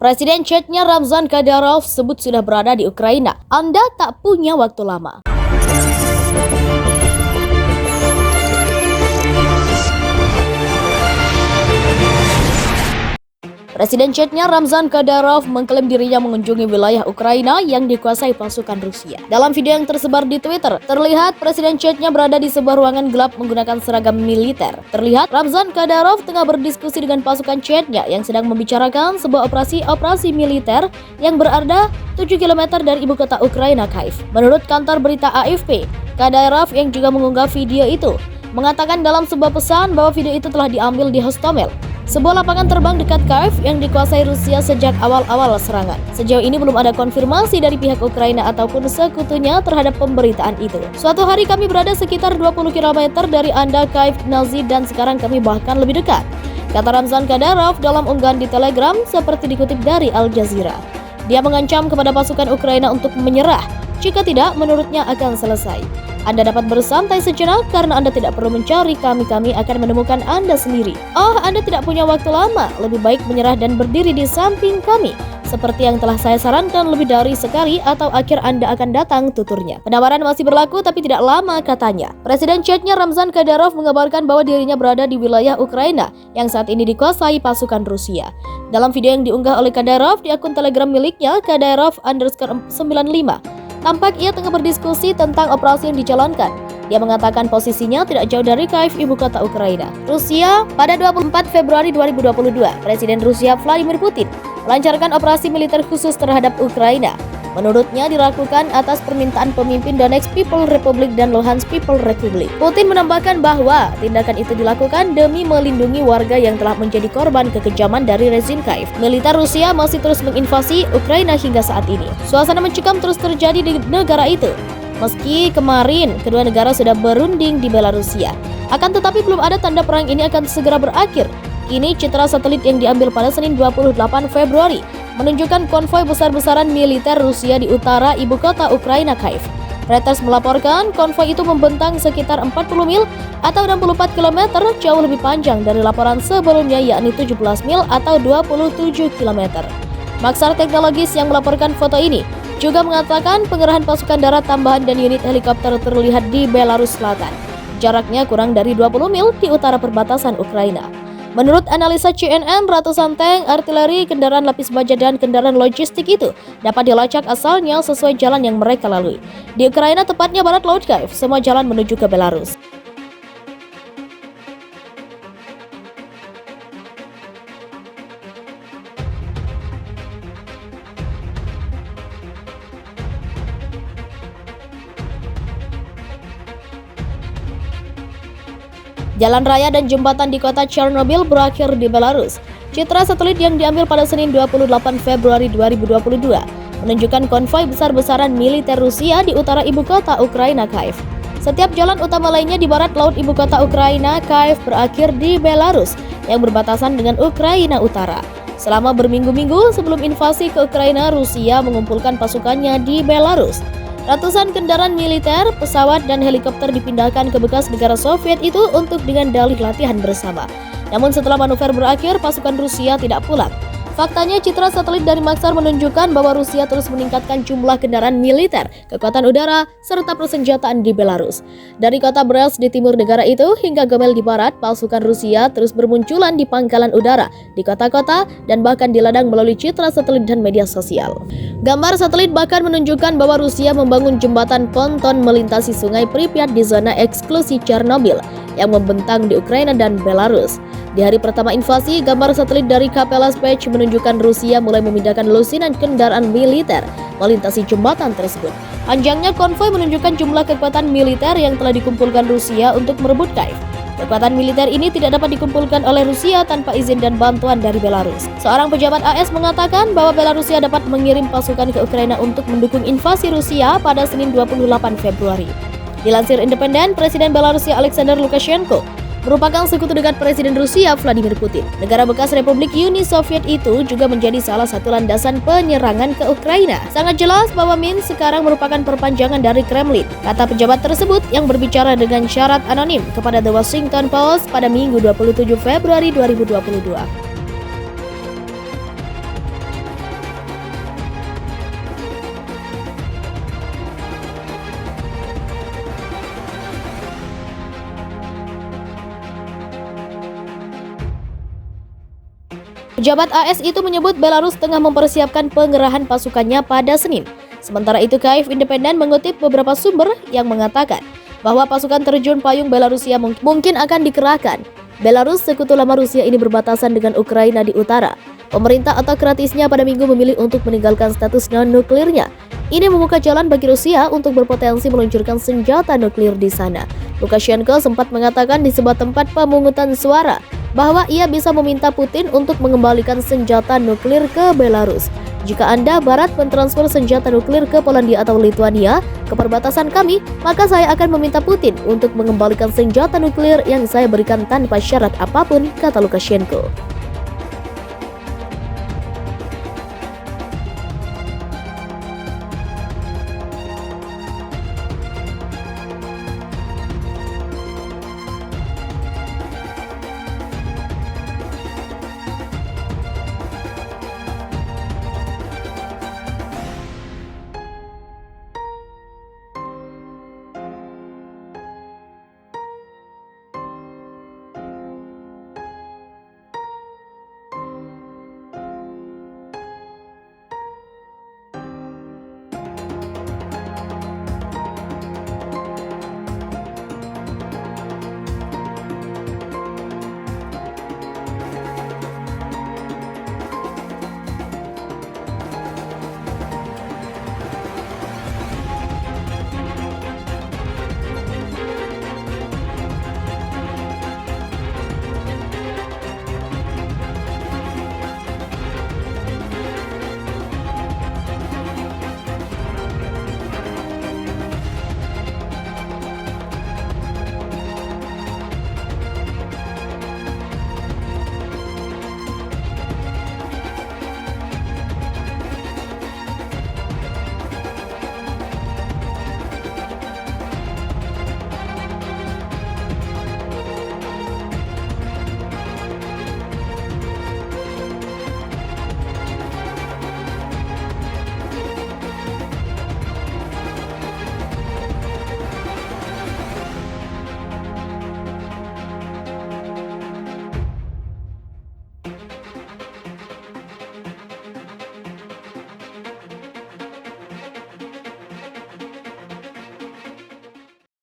Presiden Chechnya Ramzan Kadyrov sebut sudah berada di Ukraina. Anda tak punya waktu lama. Presiden Chechnya Ramzan Kadyrov mengklaim dirinya mengunjungi wilayah Ukraina yang dikuasai pasukan Rusia. Dalam video yang tersebar di Twitter, terlihat Presiden Chechnya berada di sebuah ruangan gelap menggunakan seragam militer. Terlihat Ramzan Kadyrov tengah berdiskusi dengan pasukan Chechnya yang sedang membicarakan sebuah operasi militer yang berada 7 km dari ibu kota Ukraina, Kyiv. Menurut kantor berita AFP, Kadyrov yang juga mengunggah video itu mengatakan dalam sebuah pesan bahwa video itu telah diambil di Hostomel, sebuah lapangan terbang dekat Kyiv yang dikuasai Rusia sejak awal-awal serangan. Sejauh ini belum ada konfirmasi dari pihak Ukraina ataupun sekutunya terhadap pemberitaan itu. Suatu hari kami berada sekitar 20 km dari Anda, Kyiv Nazi, dan sekarang kami bahkan lebih dekat, kata Ramzan Kadyrov dalam unggahan di Telegram seperti dikutip dari Al Jazeera. Dia mengancam kepada pasukan Ukraina untuk menyerah. Jika tidak, menurutnya akan selesai. Anda dapat bersantai sejenak karena Anda tidak perlu mencari kami akan menemukan Anda sendiri. Oh, Anda tidak punya waktu lama, lebih baik menyerah dan berdiri di samping kami. Seperti yang telah saya sarankan lebih dari sekali atau akhir Anda akan datang, tuturnya. Penawaran masih berlaku tapi tidak lama, katanya. Presiden Chechnya Ramzan Kadyrov mengabarkan bahwa dirinya berada di wilayah Ukraina yang saat ini dikuasai pasukan Rusia. Dalam video yang diunggah oleh Kadyrov di akun Telegram miliknya, Kadyrov_95, tampak ia tengah berdiskusi tentang operasi yang dijalankan. Dia mengatakan posisinya tidak jauh dari Kyiv, ibu kota Ukraina. Rusia, pada 24 Februari 2022, Presiden Rusia Vladimir Putin melancarkan operasi militer khusus terhadap Ukraina. Menurutnya dilakukan atas permintaan pemimpin Donetsk People Republic dan Luhansk People Republic. Putin menambahkan bahwa tindakan itu dilakukan demi melindungi warga yang telah menjadi korban kekejaman dari rezim Kyiv. Militer Rusia masih terus menginvasi Ukraina hingga saat ini. Suasana mencekam terus terjadi di negara itu. Meski kemarin kedua negara sudah berunding di Belarusia, akan tetapi belum ada tanda perang ini akan segera berakhir. Kini citra satelit yang diambil pada Senin 28 Februari menunjukkan konvoi besar-besaran militer Rusia di utara ibu kota Ukraina, Kyiv. Reuters melaporkan konvoi itu membentang sekitar 40 mil atau 64 km, jauh lebih panjang dari laporan sebelumnya yakni 17 mil atau 27 km. Maksar Teknologis yang melaporkan foto ini juga mengatakan pengerahan pasukan darat tambahan dan unit helikopter terlihat di Belarus Selatan. Jaraknya kurang dari 20 mil di utara perbatasan Ukraina. Menurut analisa CNN, ratusan tank, artileri, kendaraan lapis baja, dan kendaraan logistik itu dapat dilacak asalnya sesuai jalan yang mereka lalui. Di Ukraina, tepatnya barat laut Kyiv, semua jalan menuju ke Belarus. Jalan raya dan jembatan di kota Chernobyl berakhir di Belarus. Citra satelit yang diambil pada Senin 28 Februari 2022 menunjukkan konvoi besar-besaran militer Rusia di utara ibu kota Ukraina, Kyiv. Setiap jalan utama lainnya di barat laut ibu kota Ukraina, Kyiv, berakhir di Belarus yang berbatasan dengan Ukraina Utara. Selama berminggu-minggu sebelum invasi ke Ukraina, Rusia mengumpulkan pasukannya di Belarus. Ratusan kendaraan militer, pesawat, dan helikopter dipindahkan ke bekas negara Soviet itu untuk dengan dalih latihan bersama. Namun setelah manuver berakhir, pasukan Rusia tidak pulang. Faktanya, citra satelit dari Maksar menunjukkan bahwa Rusia terus meningkatkan jumlah kendaraan militer, kekuatan udara, serta persenjataan di Belarus. Dari kota Brest di timur negara itu hingga Gomel di barat, pasukan Rusia terus bermunculan di pangkalan udara, di kota-kota, dan bahkan di ladang melalui citra satelit dan media sosial. Gambar satelit bahkan menunjukkan bahwa Rusia membangun jembatan ponton melintasi sungai Pripyat di zona eksklusi Chernobyl yang membentang di Ukraina dan Belarus. Di hari pertama invasi, gambar satelit dari Kapela Space menunjukkan Rusia mulai memindahkan lusinan kendaraan militer melintasi jembatan tersebut. Panjangnya konvoi menunjukkan jumlah kekuatan militer yang telah dikumpulkan Rusia untuk merebut Kyiv. Kekuatan militer ini tidak dapat dikumpulkan oleh Rusia tanpa izin dan bantuan dari Belarus. Seorang pejabat AS mengatakan bahwa Belarusia dapat mengirim pasukan ke Ukraina untuk mendukung invasi Rusia pada Senin 28 Februari. Dilansir Independen, Presiden Belarusia Alexander Lukashenko merupakan sekutu dekat Presiden Rusia Vladimir Putin. Negara bekas Republik Uni Soviet itu juga menjadi salah satu landasan penyerangan ke Ukraina. Sangat jelas bahwa Minsk sekarang merupakan perpanjangan dari Kremlin, kata pejabat tersebut yang berbicara dengan syarat anonim kepada The Washington Post pada Minggu 27 Februari 2022. Pejabat AS itu menyebut Belarus tengah mempersiapkan pengerahan pasukannya pada Senin. Sementara itu, Kyiv Independent mengutip beberapa sumber yang mengatakan bahwa pasukan terjun payung Belarusia mungkin akan dikerahkan. Belarus, sekutu lama Rusia ini berbatasan dengan Ukraina di utara. Pemerintah autokratisnya pada Minggu memilih untuk meninggalkan status non-nuklirnya. Ini membuka jalan bagi Rusia untuk berpotensi meluncurkan senjata nuklir di sana. Lukashenko sempat mengatakan di sebuah tempat pemungutan suara bahwa ia bisa meminta Putin untuk mengembalikan senjata nuklir ke Belarus. Jika Anda Barat mentransfer senjata nuklir ke Polandia atau Lithuania ke perbatasan kami, maka saya akan meminta Putin untuk mengembalikan senjata nuklir yang saya berikan tanpa syarat apapun, kata Lukashenko.